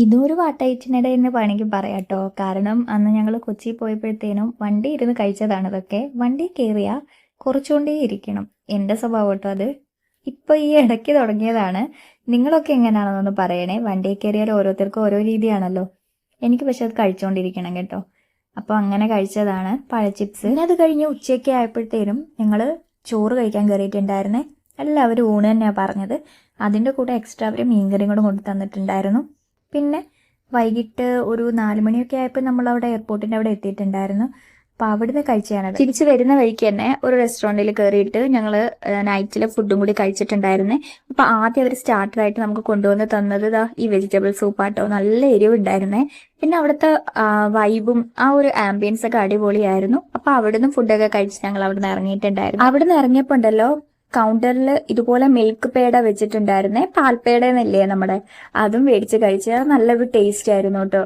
ഇതൊരു വാട്ടയറ്റിനിടെ എന്ന് വേണമെങ്കിൽ പറയാട്ടോ. കാരണം അന്ന് ഞങ്ങൾ കൊച്ചി പോയപ്പോഴത്തേനും വണ്ടി ഇരുന്ന് കഴിച്ചതാണ് ഇതൊക്കെ. വണ്ടി കയറിയ കുറച്ചുകൊണ്ടേ ഇരിക്കണം. എൻ്റെ സ്വഭാവം കേട്ടോ അത്. ഇപ്പൊ ഈ ഇടയ്ക്ക് തുടങ്ങിയതാണ്. നിങ്ങളൊക്കെ എങ്ങനെയാണെന്നൊന്ന് പറയണേ. വണ്ടി കയറിയാൽ ഓരോരുത്തർക്കും ഓരോ രീതിയാണല്ലോ. എനിക്ക് പക്ഷെ അത് കഴിച്ചുകൊണ്ടിരിക്കണം കേട്ടോ. അപ്പോൾ അങ്ങനെ കഴിച്ചതാണ് പഴ ചിപ്സ്. പിന്നെ അത് കഴിഞ്ഞ് ഉച്ചയൊക്കെ ആയപ്പോഴത്തേനും ഞങ്ങൾ ചോറ് കഴിക്കാൻ കയറിയിട്ടുണ്ടായിരുന്നേ. എല്ലാവരും ഊണ് തന്നെയാണ് പറഞ്ഞത്. അതിൻ്റെ കൂടെ എക്സ്ട്രാ അവർ മീൻകറിയും കൂടെ കൊണ്ടു തന്നിട്ടുണ്ടായിരുന്നു. പിന്നെ വൈകിട്ട് ഒരു 4 മണിയൊക്കെ ആയപ്പോൾ നമ്മളവിടെ എയർപോർട്ടിൻ്റെ അവിടെ എത്തിയിട്ടുണ്ടായിരുന്നു. അപ്പോൾ അവിടുന്ന് കഴിച്ചതാണ്. തിരിച്ച് വരുന്ന വഴിക്ക് തന്നെ ഒരു റെസ്റ്റോറൻറ്റിൽ കയറിയിട്ട് ഞങ്ങൾ നൈറ്റിലെ ഫുഡും കൂടി കഴിച്ചിട്ടുണ്ടായിരുന്നേ. അപ്പോൾ ആദ്യം അവർ സ്റ്റാർട്ടറായിട്ട് നമുക്ക് കൊണ്ടുവന്ന് തന്നത് ഈ വെജിറ്റബിൾ സൂപ്പാട്ടോ. നല്ല എരിവുണ്ടായിരുന്നേ. പിന്നെ അവിടുത്തെ വൈബും ആ ഒരു ആംബിയൻസ് ഒക്കെ അടിപൊളിയായിരുന്നു. അപ്പോൾ അവിടുന്ന് ഫുഡൊക്കെ കഴിച്ച് ഞങ്ങൾ അവിടുന്ന് ഇറങ്ങിയിട്ടുണ്ടായിരുന്നു. അവിടുന്ന് ഇറങ്ങിയപ്പോൾ ഉണ്ടല്ലോ കൗണ്ടറിൽ ഇതുപോലെ മിൽക്ക് പേട വെച്ചിട്ടുണ്ടായിരുന്നേ. പാൽപ്പേട എന്നല്ലേ നമ്മുടെ, അതും മേടിച്ച് കഴിച്ച് നല്ലൊരു ടേസ്റ്റ് ആയിരുന്നു കേട്ടോ.